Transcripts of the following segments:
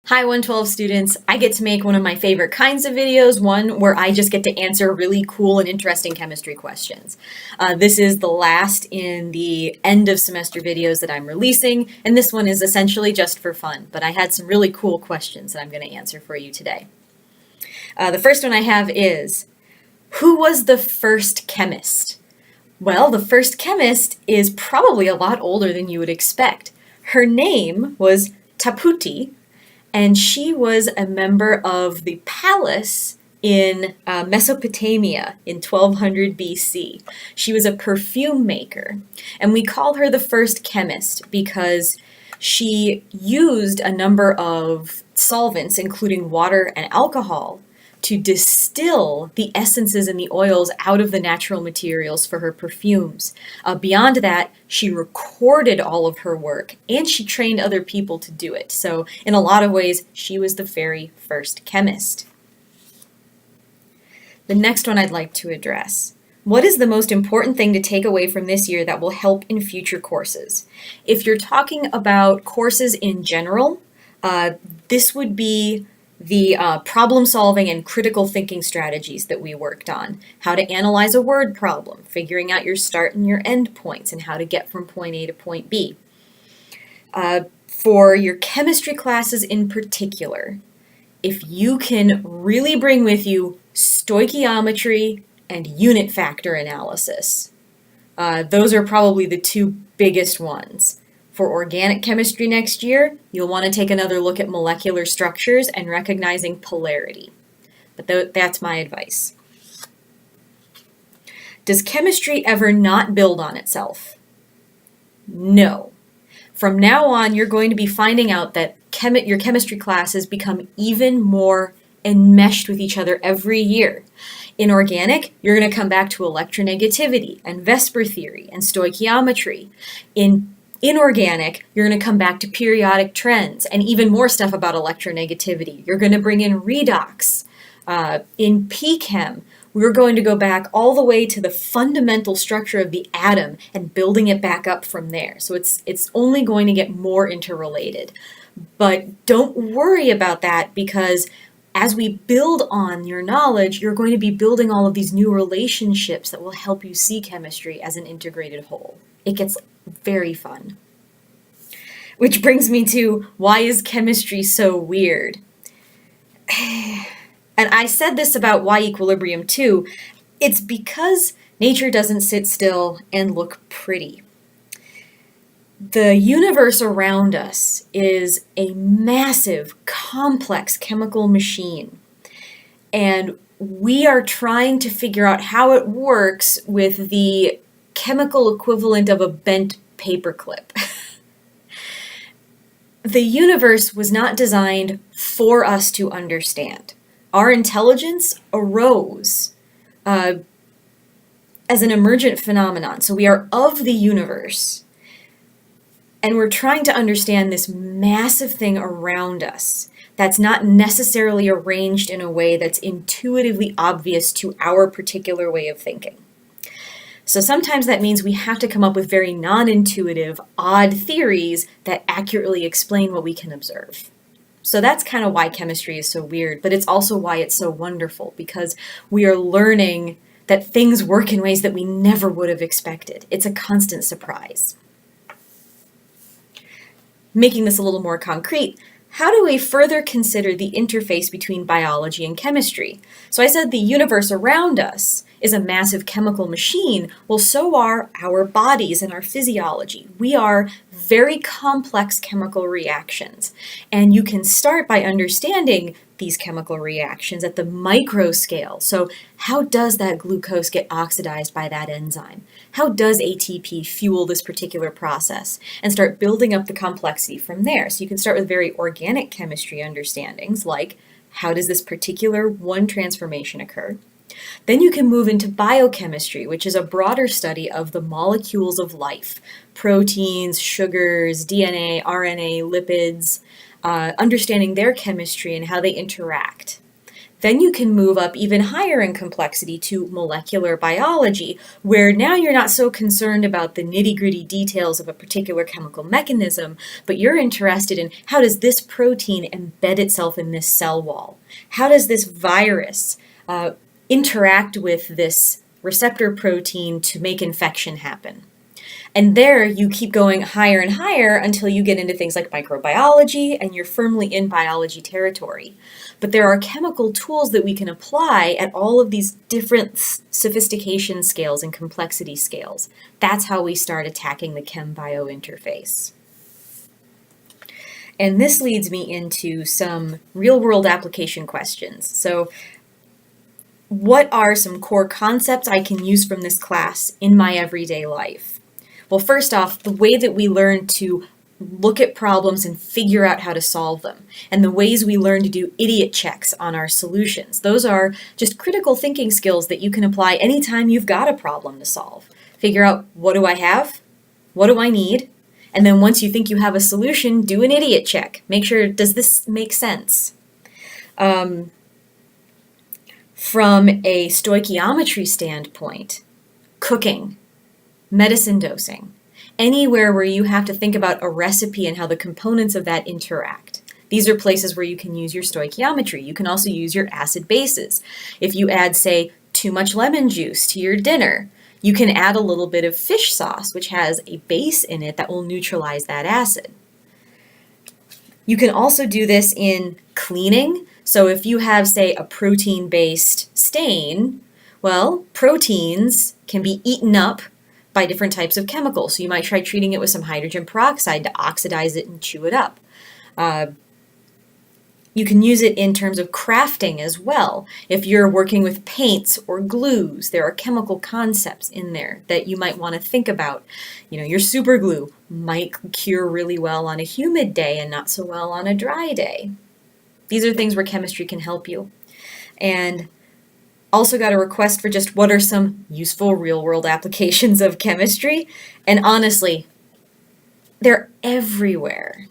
Hi 112 students, I get to make one of my favorite kinds of videos, one where I just get to answer really cool and interesting chemistry questions. This is the last in the end of semester videos that I'm releasing, and this one is essentially just for fun, but I had some really cool questions that I'm going to answer for you today. The first one I have is, who was the first chemist? Well, the first chemist is probably a lot older than you would expect. Her name was Taputi, and she was a member of the palace in Mesopotamia in 1200 BC. She was a perfume maker, and we call her the first chemist because she used a number of solvents, including water and alcohol, to distill the essences and the oils out of the natural materials for her perfumes. Beyond that, she recorded all of her work and she trained other people to do it. So in a lot of ways, she was the very first chemist. The next one I'd like to address. What is the most important thing to take away from this year that will help in future courses? If you're talking about courses in general, this would be the problem solving and critical thinking strategies that we worked on, how to analyze a word problem, figuring out your start and your end points, and how to get from point A to point B. For your chemistry classes in particular, if you can really bring with you stoichiometry and unit factor analysis, those are probably the two biggest ones. For organic chemistry next year, you'll want to take another look at molecular structures and recognizing polarity. But that's my advice. Does chemistry ever not build on itself? No. From now on, you're going to be finding out that your chemistry classes become even more enmeshed with each other every year. In organic, you're going to come back to electronegativity and Vesper theory and stoichiometry. In inorganic, you're going to come back to periodic trends and even more stuff about electronegativity. You're going to bring in redox. In P-Chem, we're going to go back all the way to the fundamental structure of the atom and building it back up from there. So it's only going to get more interrelated. But don't worry about that, because as we build on your knowledge, you're going to be building all of these new relationships that will help you see chemistry as an integrated whole. It gets very fun. Which brings me to, why is chemistry so weird? And I said this about Y equilibrium too. It's because nature doesn't sit still and look pretty. The universe around us is a massive, complex chemical machine. And we are trying to figure out how it works with the chemical equivalent of a bent paperclip. The universe was not designed for us to understand. Our intelligence arose as an emergent phenomenon. So we are of the universe, and we're trying to understand this massive thing around us that's not necessarily arranged in a way that's intuitively obvious to our particular way of thinking. So sometimes that means we have to come up with very non-intuitive, odd theories that accurately explain what we can observe. So that's kind of why chemistry is so weird, but it's also why it's so wonderful, because we are learning that things work in ways that we never would have expected. It's a constant surprise. Making this a little more concrete, how do we further consider the interface between biology and chemistry? So I said the universe around us is a massive chemical machine. Well, so are our bodies and our physiology. We are very complex chemical reactions. And you can start by understanding these chemical reactions at the micro scale. So how does that glucose get oxidized by that enzyme? How does ATP fuel this particular process? And start building up the complexity from there. So you can start with very organic chemistry understandings, like how does this particular one transformation occur? Then you can move into biochemistry, which is a broader study of the molecules of life, proteins, sugars, DNA, RNA, lipids, understanding their chemistry and how they interact. Then you can move up even higher in complexity to molecular biology, where now you're not so concerned about the nitty-gritty details of a particular chemical mechanism, but you're interested in how does this protein embed itself in this cell wall? How does this virus interact with this receptor protein to make infection happen? And there you keep going higher and higher until you get into things like microbiology and you're firmly in biology territory. But there are chemical tools that we can apply at all of these different sophistication scales and complexity scales. That's how we start attacking the chem-bio interface. And this leads me into some real-world application questions. So, what are some core concepts I can use from this class in my everyday life? Well, first off, the way that we learn to look at problems and figure out how to solve them, and the ways we learn to do idiot checks on our solutions. Those are just critical thinking skills that you can apply anytime you've got a problem to solve. Figure out, what do I have? What do I need? And then once you think you have a solution, do an idiot check. Make sure, does this make sense? From a stoichiometry standpoint, cooking, medicine dosing, anywhere where you have to think about a recipe and how the components of that interact. These are places where you can use your stoichiometry. You can also use your acid bases. If you add, say, too much lemon juice to your dinner, you can add a little bit of fish sauce, which has a base in it that will neutralize that acid. You can also do this in cleaning. So if you have, say, a protein-based stain, well, proteins can be eaten up by different types of chemicals. So you might try treating it with some hydrogen peroxide to oxidize it and chew it up. You can use it in terms of crafting as well. If you're working with paints or glues, there are chemical concepts in there that you might want to think about. You know, your super glue might cure really well on a humid day and not so well on a dry day. These are things where chemistry can help you. And also got a request for just what are some useful real-world applications of chemistry. And honestly, they're everywhere.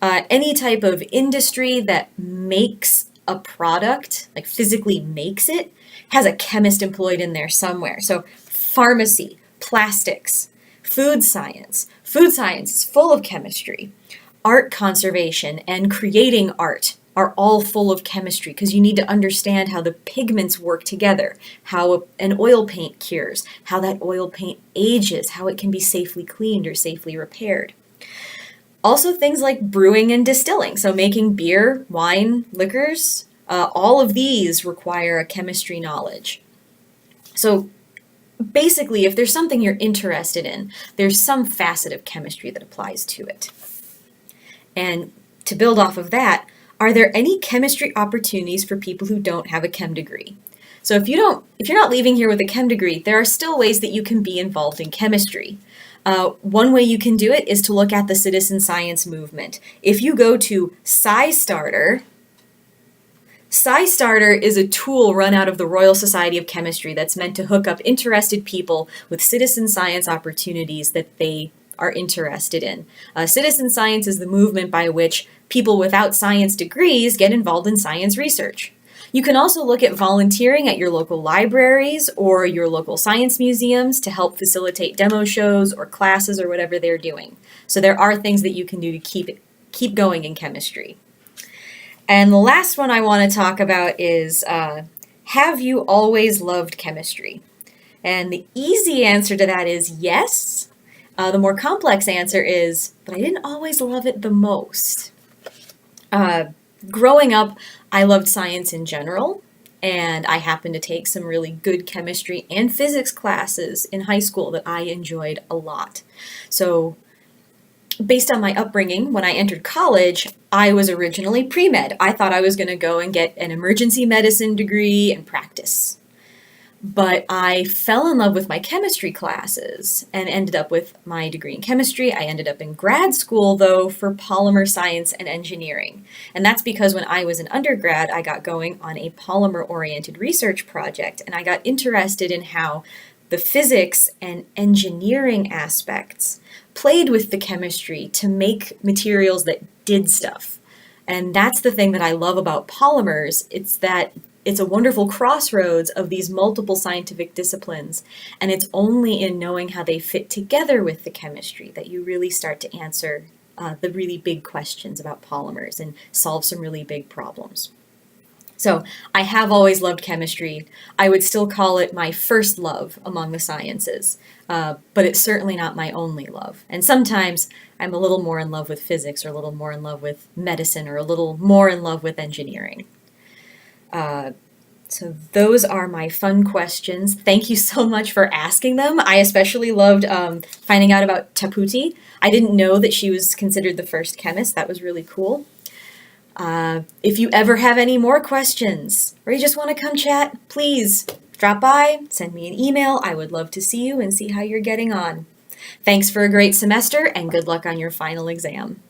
Any type of industry that makes a product, like physically makes it, has a chemist employed in there somewhere. So pharmacy, plastics, food science. Food science is full of chemistry. Art conservation and creating art are all full of chemistry because you need to understand how the pigments work together, how an oil paint cures, how that oil paint ages, how it can be safely cleaned or safely repaired. Also things like brewing and distilling, so making beer, wine, liquors, all of these require a chemistry knowledge. So basically, if there's something you're interested in, there's some facet of chemistry that applies to it. And to build off of that, are there any chemistry opportunities for people who don't have a chem degree? So if you're not leaving here with a chem degree, there are still ways that you can be involved in chemistry. One way you can do it is to look at the citizen science movement. If you go to SciStarter, SciStarter is a tool run out of the Royal Society of Chemistry that's meant to hook up interested people with citizen science opportunities that they are interested in. Citizen science is the movement by which people without science degrees get involved in science research. You can also look at volunteering at your local libraries or your local science museums to help facilitate demo shows or classes or whatever they're doing. So there are things that you can do to keep going in chemistry. And the last one I want to talk about is, have you always loved chemistry? And the easy answer to that is yes. The more complex answer is, but I didn't always love it the most. Growing up, I loved science in general, and I happened to take some really good chemistry and physics classes in high school that I enjoyed a lot. So based on my upbringing, when I entered college, I was originally pre-med. I thought I was going to go and get an emergency medicine degree and practice. But I fell in love with my chemistry classes and ended up with my degree in chemistry. I ended up in grad school, though, for polymer science and engineering. And that's because when I was an undergrad, I got going on a polymer-oriented research project, and I got interested in how the physics and engineering aspects played with the chemistry to make materials that did stuff. And that's the thing that I love about polymers. It's that it's a wonderful crossroads of these multiple scientific disciplines, and it's only in knowing how they fit together with the chemistry that you really start to answer the really big questions about polymers and solve some really big problems. So I have always loved chemistry. I would still call it my first love among the sciences, but it's certainly not my only love. And sometimes I'm a little more in love with physics, or a little more in love with medicine, or a little more in love with engineering. So those are my fun questions. Thank you so much for asking them. I especially loved finding out about Taputi. I didn't know that she was considered the first chemist. That was really cool. If you ever have any more questions, or you just want to come chat, please drop by, send me an email. I would love to see you and see how you're getting on. Thanks for a great semester, and good luck on your final exam.